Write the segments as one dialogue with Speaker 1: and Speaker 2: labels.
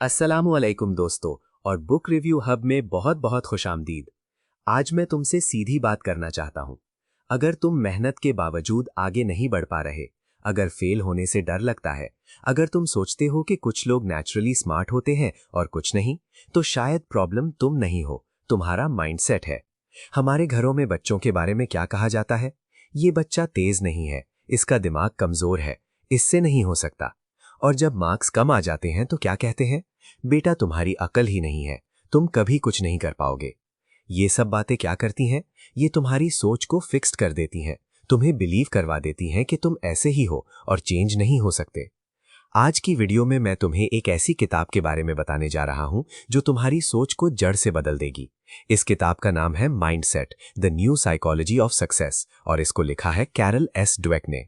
Speaker 1: अस्सलामुअलैकुम दोस्तों और बुक रिव्यू हब में बहुत बहुत खुशामदीद। आज मैं तुमसे सीधी बात करना चाहता हूं। अगर तुम मेहनत के बावजूद आगे नहीं बढ़ पा रहे, अगर फेल होने से डर लगता है, अगर तुम सोचते हो कि कुछ लोग नेचुरली स्मार्ट होते हैं और कुछ नहीं, तो शायद प्रॉब्लम तुम नहीं हो, तुम्हारा माइंडसेट है। हमारे घरों में बच्चों के बारे में क्या कहा जाता है? ये बच्चा तेज नहीं है, इसका दिमाग कमजोर है, इससे नहीं हो सकता। और जब मार्क्स कम आ जाते हैं तो क्या कहते हैं? बेटा तुम्हारी अकल ही नहीं है, तुम कभी कुछ नहीं कर पाओगे। ये सब बातें क्या करती हैं? ये तुम्हारी सोच को फिक्स्ड कर देती हैं, तुम्हें बिलीव करवा देती हैं कि तुम ऐसे ही हो और चेंज नहीं हो सकते। आज की वीडियो में मैं तुम्हें एक ऐसी किताब के बारे में बताने जा रहा हूं जो तुम्हारी सोच को जड़ से बदल देगी। इस किताब का नाम है mindset, the new psychology of success, और इसको लिखा है कैरल एस ड्वेक ने।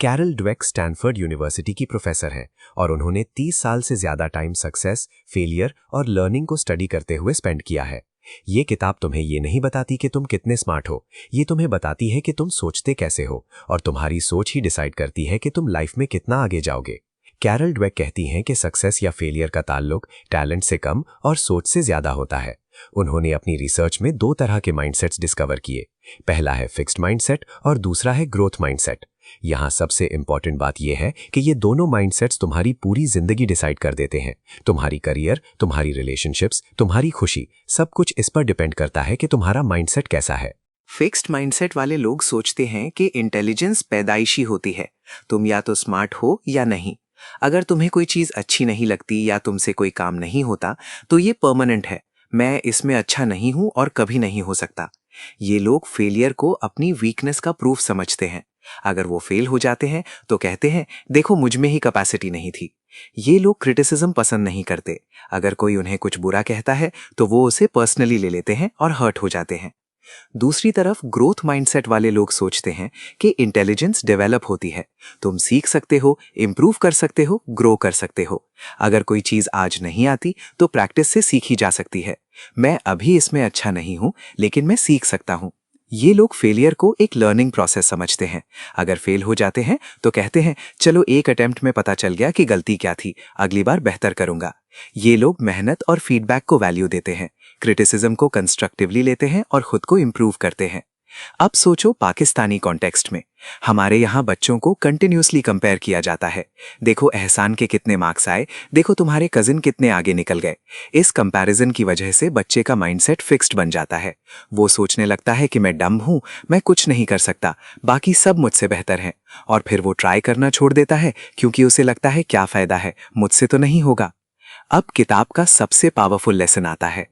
Speaker 1: कैरल ड्वेक स्टैनफोर्ड यूनिवर्सिटी की प्रोफेसर हैं और उन्होंने 30 साल से ज्यादा टाइम सक्सेस, फेलियर और लर्निंग को स्टडी करते हुए स्पेंड किया है। ये किताब तुम्हें ये नहीं बताती कि तुम कितने स्मार्ट हो, ये तुम्हें बताती है कि तुम सोचते कैसे हो, और तुम्हारी सोच ही डिसाइड करती है कि तुम लाइफ में कितना आगे जाओगे। कैरल ड्वेक कहती हैं कि सक्सेस या फेलियर का ताल्लुक टैलेंट से कम और सोच से ज्यादा होता है। उन्होंने अपनी रिसर्च में 2 तरह के माइंडसेट्स डिस्कवर किए। पहला है फिक्स्ड माइंडसेट और दूसरा है ग्रोथ माइंडसेट। यहाँ सबसे इंपॉर्टेंट बात यह है कि ये दोनों माइंडसेट्स तुम्हारी पूरी जिंदगी डिसाइड कर देते हैं। तुम्हारी करियर, तुम्हारी रिलेशनशिप्स, तुम्हारी खुशी, सब कुछ इस पर डिपेंड करता है कि तुम्हारा माइंडसेट कैसा है।
Speaker 2: फिक्स्ड माइंडसेट वाले लोग सोचते हैं कि इंटेलिजेंस पैदाइशी होती है, तुम या तो स्मार्ट हो या नहीं। अगर तुम्हें कोई चीज अच्छी नहीं लगती या तुमसे कोई काम नहीं होता तो ये परमानेंट है, मैं इसमें अच्छा नहीं हूं और कभी नहीं हो सकता। ये लोग फेलियर को अपनी वीकनेस का प्रूफ समझते हैं। अगर वो फेल हो जाते हैं तो कहते हैं देखो मुझ में ही कैपेसिटी नहीं थी। ये लोग क्रिटिसिज्म पसंद नहीं करते। अगर कोई उन्हें कुछ बुरा कहता है तो वो उसे पर्सनली ले लेते हैं और हर्ट हो जाते हैं। दूसरी तरफ ग्रोथ माइंडसेट वाले लोग सोचते हैं कि इंटेलिजेंस डेवलप होती है, तुम सीख सकते हो, इंप्रूव कर सकते हो, ग्रो कर सकते हो। अगर कोई चीज आज नहीं आती तो प्रैक्टिस से सीखी जा सकती है। मैं अभी इसमें अच्छा नहीं हूं लेकिन मैं सीख सकता हूं। ये लोग फेलियर को एक लर्निंग प्रोसेस समझते हैं। अगर फेल हो जाते हैं तो कहते हैं चलो एक अटेम्प्ट में पता चल गया कि गलती क्या थी, अगली बार बेहतर करूंगा। ये लोग मेहनत और फीडबैक को वैल्यू देते हैं, क्रिटिसिज्म को कंस्ट्रक्टिवली लेते हैं और खुद को इंप्रूव करते हैं। अब सोचो पाकिस्तानी कॉन्टेक्स्ट में, हमारे यहाँ बच्चों को कंटिन्यूसली कंपेयर किया जाता है। देखो एहसान के कितने मार्क्स आए, देखो तुम्हारे कजिन कितने आगे निकल गए। इस कंपैरिजन की वजह से बच्चे का माइंडसेट फिक्स्ड बन जाता है। वो सोचने लगता है कि मैं डम हूं, मैं कुछ नहीं कर सकता, बाकी सब मुझसे बेहतर हैं। और फिर वो ट्राई करना छोड़ देता है क्योंकि उसे लगता है क्या फायदा है, मुझसे तो नहीं होगा। अब किताब का सबसे पावरफुल लेसन आता है।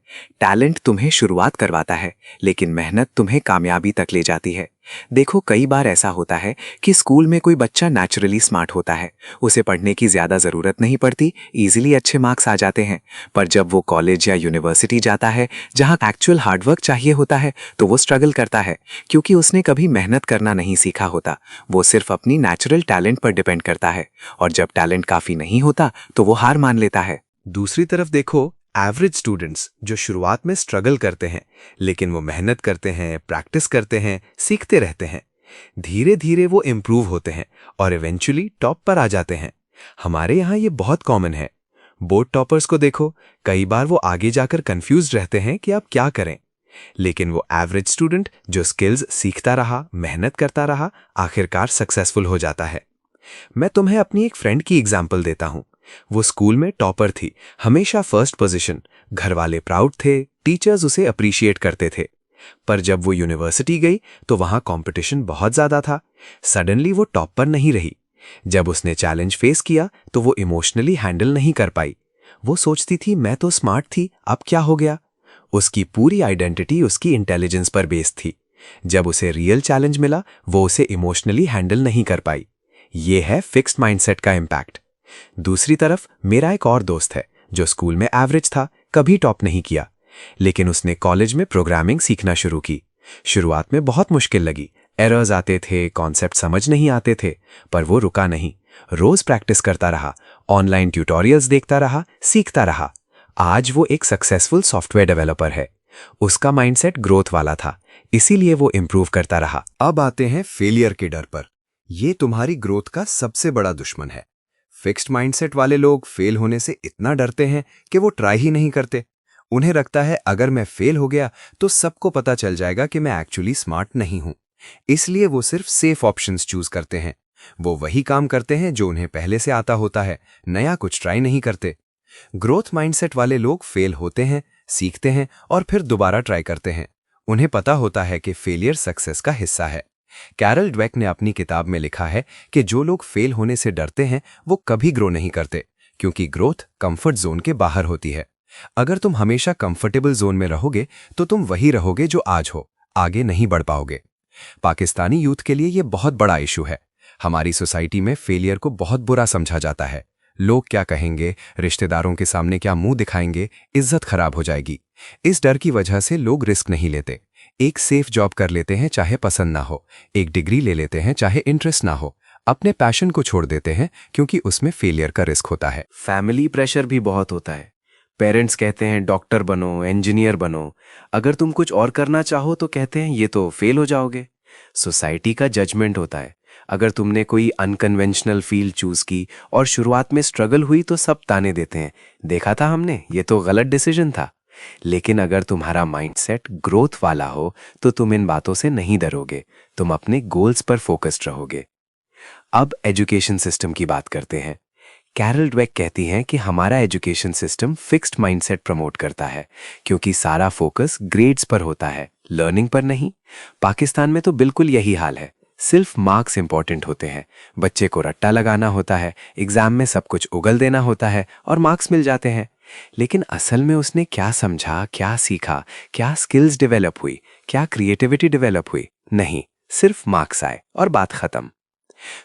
Speaker 2: टैलेंट तुम्हें शुरुआत करवाता है लेकिन मेहनत तुम्हें कामयाबी तक ले जाती है। देखो कई बार ऐसा होता है कि स्कूल में कोई बच्चा नेचुरली स्मार्ट होता है, उसे पढ़ने की ज्यादा जरूरत नहीं पड़ती, इजीली अच्छे मार्क्स आ जाते हैं। पर जब वो कॉलेज या यूनिवर्सिटी जाता है जहां एक्चुअल हार्डवर्क चाहिए होता है तो वो स्ट्रगल करता है, क्योंकि उसने कभी मेहनत करना नहीं सीखा होता। वो सिर्फ अपनी नेचुरल टैलेंट पर डिपेंड करता है, और जब टैलेंट काफी नहीं होता तो वो हार मान लेता है।
Speaker 3: दूसरी तरफ देखो एवरेज स्टूडेंट्स जो शुरुआत में स्ट्रगल करते हैं, लेकिन वो मेहनत करते हैं, प्रैक्टिस करते हैं, सीखते रहते हैं। धीरे धीरे वो इम्प्रूव होते हैं और इवेंचुअली टॉप पर आ जाते हैं। हमारे यहाँ ये बहुत कॉमन है। बोर्ड टॉपर्स को देखो, कई बार वो आगे जाकर कंफ्यूज रहते हैं कि अब क्या करें। लेकिन वो एवरेज स्टूडेंट जो स्किल्स सीखता रहा, मेहनत करता रहा, आखिरकार सक्सेसफुल हो जाता है। मैं तुम्हें अपनी एक फ्रेंड की एग्जाम्पल देता हूं। वो स्कूल में टॉपर थी, हमेशा फर्स्ट पोजीशन, घर वाले प्राउड थे, टीचर्स उसे अप्रिशिएट करते थे। पर जब वो यूनिवर्सिटी गई तो वहां कंपटीशन बहुत ज्यादा था। सडनली वो टॉप पर नहीं रही। जब उसने चैलेंज फेस किया तो वो इमोशनली हैंडल नहीं कर पाई। वो सोचती थी मैं तो स्मार्ट थी, अब क्या हो गया। उसकी पूरी आइडेंटिटी उसकी इंटेलिजेंस पर बेस्ड थी। जब उसे रियल चैलेंज मिला वो उसे इमोशनली हैंडल नहीं कर पाई। ये है फिक्स्ड माइंडसेट का इम्पैक्ट। दूसरी तरफ मेरा एक और दोस्त है जो स्कूल में एवरेज था, कभी टॉप नहीं किया, लेकिन उसने कॉलेज में प्रोग्रामिंग सीखना शुरू की। शुरुआत में बहुत मुश्किल लगी, एरर्स आते थे, कॉन्सेप्ट समझ नहीं आते थे, पर वो रुका नहीं। रोज प्रैक्टिस करता रहा, ऑनलाइन ट्यूटोरियल्स देखता रहा, सीखता रहा। आज वो एक सक्सेसफुल सॉफ्टवेयर डेवलपर है। उसका माइंडसेट ग्रोथ वाला था, इसीलिए वो इंप्रूव करता रहा।
Speaker 4: अब आते हैं फेलियर के डर पर। ये तुम्हारी ग्रोथ का सबसे बड़ा दुश्मन है।
Speaker 3: फिक्स्ड माइंडसेट वाले लोग फेल होने से इतना डरते हैं कि वो ट्राई ही नहीं करते। उन्हें लगता है अगर मैं फेल हो गया तो सबको पता चल जाएगा कि मैं एक्चुअली स्मार्ट नहीं हूं। इसलिए वो सिर्फ सेफ ऑप्शंस चूज करते हैं। वो वही काम करते हैं जो उन्हें पहले से आता होता है, नया कुछ ट्राई नहीं करते। ग्रोथ माइंडसेट वाले लोग फेल होते हैं, सीखते हैं और फिर दोबारा ट्राई करते हैं। उन्हें पता होता है कि फेलियर सक्सेस का हिस्सा है। कैरल ड्वेक ने अपनी किताब में लिखा है कि जो लोग फेल होने से डरते हैं वो कभी ग्रो नहीं करते, क्योंकि ग्रोथ कंफर्ट जोन के बाहर होती है। अगर तुम हमेशा कंफर्टेबल जोन में रहोगे तो तुम वही रहोगे जो आज हो, आगे नहीं बढ़ पाओगे। पाकिस्तानी यूथ के लिए यह बहुत बड़ा इशू है। हमारी सोसाइटी में फेलियर को बहुत बुरा समझा जाता है। लोग क्या कहेंगे, रिश्तेदारों के सामने क्या मुंह दिखाएंगे, इज्जत खराब हो जाएगी। इस डर की वजह से लोग रिस्क नहीं लेते। एक सेफ जॉब कर लेते हैं चाहे पसंद ना हो, एक डिग्री ले लेते हैं चाहे इंटरेस्ट ना हो, अपने पैशन को छोड़ देते हैं क्योंकि उसमें फेलियर का रिस्क होता है।
Speaker 2: फैमिली प्रेशर भी बहुत होता है। पेरेंट्स कहते हैं डॉक्टर बनो, इंजीनियर बनो। अगर तुम कुछ और करना चाहो तो कहते हैं ये तो फेल हो जाओगे। सोसाइटी का जजमेंट होता है। अगर तुमने कोई अनकन्वेंशनल फील्ड चूज की और शुरुआत में स्ट्रगल हुई तो सब ताने देते हैं, देखा था हमने, ये तो गलत डिसीजन था। लेकिन अगर तुम्हारा माइंडसेट ग्रोथ वाला हो तो तुम इन बातों से नहीं डरोगे, तुम अपने गोल्स पर फोकस्ड रहोगे। अब एजुकेशन सिस्टम की बात करते हैं। कैरल ड्वेक कहती हैं कि हमारा education system fixed mindset promote करता है, क्योंकि सारा फोकस ग्रेड्स पर होता है, लर्निंग पर नहीं। पाकिस्तान में तो बिल्कुल यही हाल है। सिर्फ मार्क्स इंपॉर्टेंट होते हैं, बच्चे को रट्टा लगाना होता है, एग्जाम में सब कुछ उगल देना होता है और मार्क्स मिल जाते हैं। लेकिन असल में उसने क्या समझा, क्या सीखा, क्या स्किल्स डेवलप हुई, क्या क्रिएटिविटी डेवलप हुई? नहीं, सिर्फ मार्क्स आए और बात खत्म।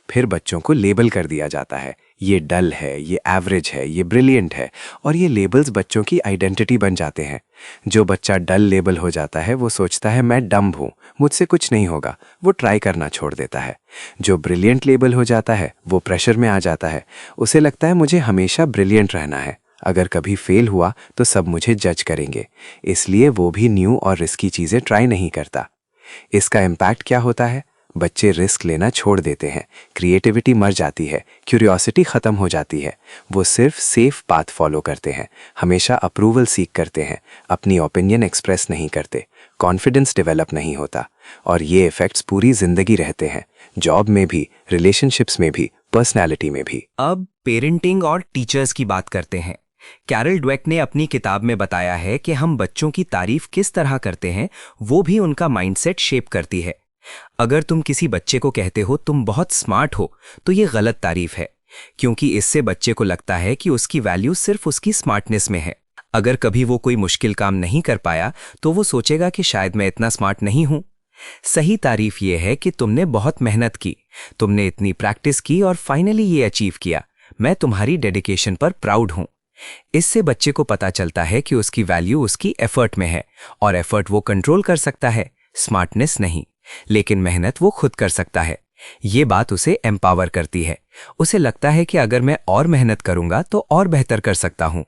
Speaker 2: फिर बच्चों को लेबल कर दिया जाता है, ये डल है, ये एवरेज है, ये ब्रिलियंट है, और ये लेबल्स बच्चों की आइडेंटिटी बन जाते हैं। जो बच्चा डल लेबल हो जाता है वो सोचता है मैं डम्ब हूँ, मुझसे कुछ नहीं होगा, वो ट्राई करना छोड़ देता है। जो ब्रिलियंट लेबल हो जाता है वो प्रेशर में आ जाता है, उसे लगता है मुझे हमेशा ब्रिलियंट रहना है, अगर कभी फेल हुआ तो सब मुझे जज करेंगे, इसलिए वो भी न्यू और रिस्की चीज़ें ट्राई नहीं करता। इसका इम्पैक्ट क्या होता है? बच्चे रिस्क लेना छोड़ देते हैं, क्रिएटिविटी मर जाती है, क्यूरियोसिटी खत्म हो जाती है। वो सिर्फ सेफ पाथ फॉलो करते हैं, हमेशा अप्रूवल सीख करते हैं, अपनी ओपिनियन एक्सप्रेस नहीं करते, कॉन्फिडेंस डेवलप नहीं होता, और ये इफेक्ट्स पूरी जिंदगी रहते हैं, जॉब में भी, रिलेशनशिप्स में भी, पर्सनैलिटी में भी।
Speaker 4: अब पेरेंटिंग और टीचर्स की बात करते हैं। कैरल ड्वेक ने अपनी किताब में बताया है कि हम बच्चों की तारीफ किस तरह करते हैं वो भी उनका माइंडसेट शेप करती है। अगर तुम किसी बच्चे को कहते हो तुम बहुत स्मार्ट हो तो ये गलत तारीफ है, क्योंकि इससे बच्चे को लगता है कि उसकी वैल्यू सिर्फ उसकी स्मार्टनेस में है। अगर कभी वो कोई मुश्किल काम नहीं कर पाया तो वो सोचेगा कि शायद मैं इतना स्मार्ट नहीं हूं। सही तारीफ ये है कि तुमने बहुत मेहनत की, तुमने इतनी प्रैक्टिस की और फाइनली ये अचीव किया, मैं तुम्हारी डेडिकेशन पर प्राउड हूं। इससे बच्चे को पता चलता है कि उसकी वैल्यू उसकी एफर्ट में है, और एफर्ट वो कंट्रोल कर सकता है, स्मार्टनेस नहीं, लेकिन मेहनत वो खुद कर सकता है। ये बात उसे एम्पावर करती है। उसे लगता है कि अगर मैं और मेहनत करूंगा तो और बेहतर कर सकता हूं।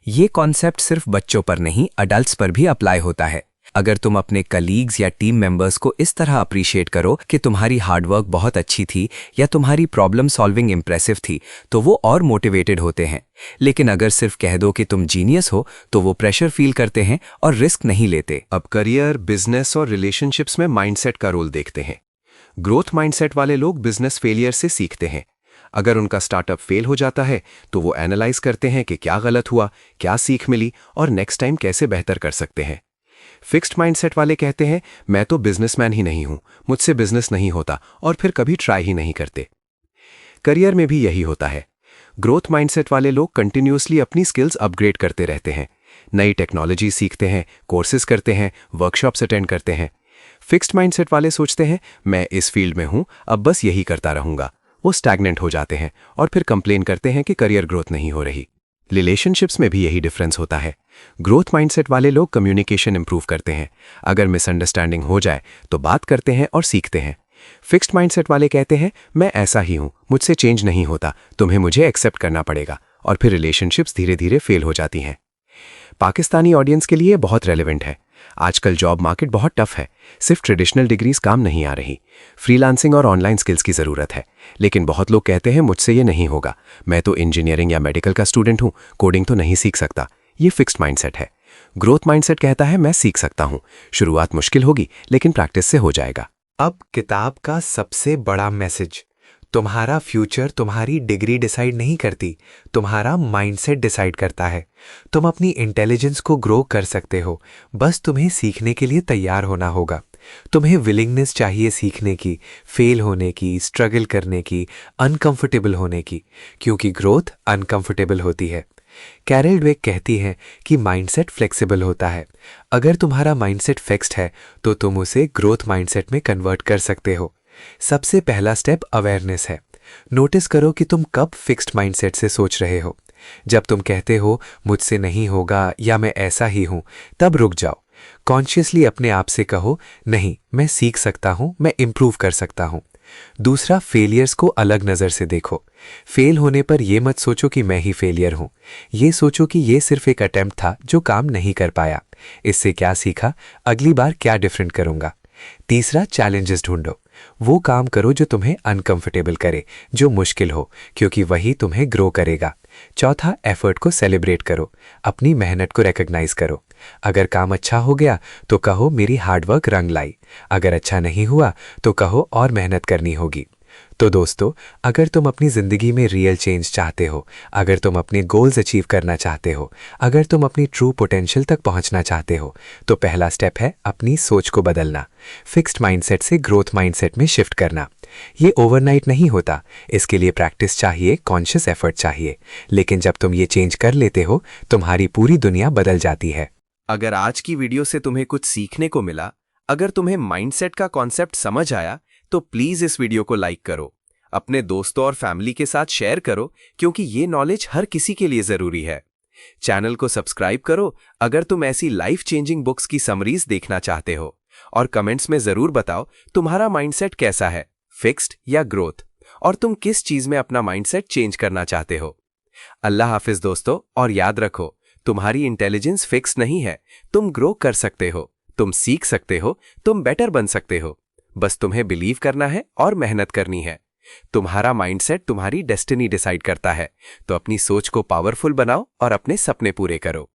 Speaker 4: ये कॉन्सेप्ट सिर्फ बच्चों पर नहीं, अडल्ट्स पर भी अप्लाई होता है। अगर तुम अपने कलीग्स या टीम मेंबर्स को इस तरह अप्रिशिएट करो कि तुम्हारी हार्डवर्क बहुत अच्छी थी या तुम्हारी प्रॉब्लम सॉल्विंग इंप्रेसिव थी, तो वो और मोटिवेटेड होते हैं। लेकिन अगर सिर्फ कह दो कि तुम जीनियस हो तो वो प्रेशर फील करते हैं और रिस्क नहीं लेते।
Speaker 3: अब करियर, बिजनेस और रिलेशनशिप्स में माइंडसेट का रोल देखते हैं। ग्रोथ माइंडसेट वाले लोग बिजनेस फेलियर से सीखते हैं। अगर उनका स्टार्टअप फेल हो जाता है तो वो एनालाइज करते हैं कि क्या गलत हुआ, क्या सीख मिली और नेक्स्ट टाइम कैसे बेहतर कर सकते हैं। फिक्स्ड माइंडसेट वाले कहते हैं मैं तो बिजनेसमैन ही नहीं हूं, मुझसे बिजनेस नहीं होता, और फिर कभी ट्राई ही नहीं करते। करियर में भी यही होता है। ग्रोथ माइंडसेट वाले लोग कंटिन्यूअसली अपनी स्किल्स अपग्रेड करते रहते हैं, नई टेक्नोलॉजी सीखते हैं, कोर्सेज करते हैं, वर्कशॉप्स अटेंड करते हैं। फिक्स्ड माइंडसेट वाले सोचते हैं मैं इस फील्ड में हूं, अब बस यही करता रहूंगा। वो स्टैग्नेंट हो जाते हैं और फिर कंप्लेन करते हैं कि करियर ग्रोथ नहीं हो रही। रिलेशनशिप्स में भी यही डिफरेंस होता है। ग्रोथ माइंडसेट वाले लोग कम्युनिकेशन इंप्रूव करते हैं, अगर मिसअंडरस्टैंडिंग हो जाए तो बात करते हैं और सीखते हैं। फिक्स्ड माइंडसेट वाले कहते हैं मैं ऐसा ही हूं, मुझसे चेंज नहीं होता, तुम्हें मुझे एक्सेप्ट करना पड़ेगा, और फिर रिलेशनशिप्स धीरे धीरे फेल हो जाती हैं। पाकिस्तानी ऑडियंस के लिए बहुत रेलेवेंट है।
Speaker 1: आजकल जॉब मार्केट बहुत टफ है, सिर्फ ट्रेडिशनल डिग्रीज काम नहीं आ रही। फ्रीलांसिंग और ऑनलाइन स्किल्स की ज़रूरत है। लेकिन बहुत लोग कहते हैं मुझसे ये नहीं होगा, मैं तो इंजीनियरिंग या मेडिकल का स्टूडेंट हूँ, कोडिंग तो नहीं सीख सकता। ये फिक्स्ड माइंडसेट है। ग्रोथ माइंडसेट कहता है मैं सीख सकता हूँ, शुरुआत मुश्किल होगी लेकिन प्रैक्टिस से हो जाएगा।
Speaker 3: अब किताब का सबसे बड़ा मैसेज, तुम्हारा फ्यूचर तुम्हारी डिग्री डिसाइड नहीं करती, तुम्हारा माइंडसेट डिसाइड करता है। तुम अपनी इंटेलिजेंस को ग्रो कर सकते हो, बस तुम्हें सीखने के लिए तैयार होना होगा। तुम्हें विलिंगनेस चाहिए सीखने की, फेल होने की, स्ट्रगल करने की, अनकंफर्टेबल होने की, क्योंकि ग्रोथ अनकंफर्टेबल होती है। कैरल ड्वेक कहती हैं कि माइंडसेट फ्लेक्सिबल होता है। अगर तुम्हारा माइंडसेट फिक्स्ड है तो तुम उसे ग्रोथ माइंडसेट में कन्वर्ट कर सकते हो। सबसे पहला स्टेप अवेयरनेस है। नोटिस करो कि तुम कब फिक्स्ड माइंडसेट से सोच रहे हो। जब तुम कहते हो मुझसे नहीं होगा या मैं ऐसा ही हूं, तब रुक जाओ। कॉन्शियसली अपने आप से कहो, नहीं, मैं सीख सकता हूं, मैं इंप्रूव कर सकता हूं। दूसरा, फेलियर्स को अलग नज़र से देखो। फेल होने पर यह मत सोचो कि मैं ही फेलियर हूं, ये सोचो कि यह सिर्फ एक अटेम्प्ट था जो काम नहीं कर पाया। इससे क्या सीखा, अगली बार क्या डिफरेंट करूंगा। तीसरा, चैलेंजेस ढूंढो। वो काम करो जो तुम्हें अनकंफर्टेबल करे, जो मुश्किल हो, क्योंकि वही तुम्हें ग्रो करेगा। चौथा, एफर्ट को सेलिब्रेट करो, अपनी मेहनत को रिकॉग्नाइज करो। अगर काम अच्छा हो गया तो कहो मेरी हार्डवर्क रंग लाई, अगर अच्छा नहीं हुआ तो कहो और मेहनत करनी होगी। तो दोस्तों, अगर तुम अपनी ज़िंदगी में रियल चेंज चाहते हो, अगर तुम अपने गोल्स अचीव करना चाहते हो, अगर तुम अपनी ट्रू पोटेंशियल तक पहुंचना चाहते हो, तो पहला स्टेप है अपनी सोच को बदलना, फिक्स्ड माइंडसेट से ग्रोथ माइंडसेट में शिफ्ट करना। ये ओवरनाइट नहीं होता, इसके लिए प्रैक्टिस चाहिए, कॉन्शियस एफर्ट चाहिए। लेकिन जब तुम ये चेंज कर लेते हो, तुम्हारी पूरी दुनिया बदल जाती है।
Speaker 1: अगर आज की वीडियो से तुम्हें कुछ सीखने को मिला, अगर तुम्हें माइंडसेट का कॉन्सेप्ट समझ आया, तो प्लीज इस वीडियो को लाइक करो, अपने दोस्तों और फैमिली के साथ शेयर करो, क्योंकि ये नॉलेज हर किसी के लिए जरूरी है। चैनल को सब्सक्राइब करो अगर तुम ऐसी लाइफ चेंजिंग बुक्स की समरीज देखना चाहते हो, और कमेंट्स में जरूर बताओ तुम्हारा माइंडसेट कैसा है, फिक्स्ड या ग्रोथ, और तुम किस चीज में अपना माइंडसेट चेंज करना चाहते हो। अल्लाह हाफिज दोस्तों, और याद रखो, तुम्हारी इंटेलिजेंस फिक्स नहीं है, तुम ग्रो कर सकते हो, तुम सीख सकते हो, तुम बेटर बन सकते हो। बस तुम्हें बिलीव करना है और मेहनत करनी है। तुम्हारा माइंडसेट तुम्हारी डेस्टिनी डिसाइड करता है, तो अपनी सोच को पावरफुल बनाओ और अपने सपने पूरे करो।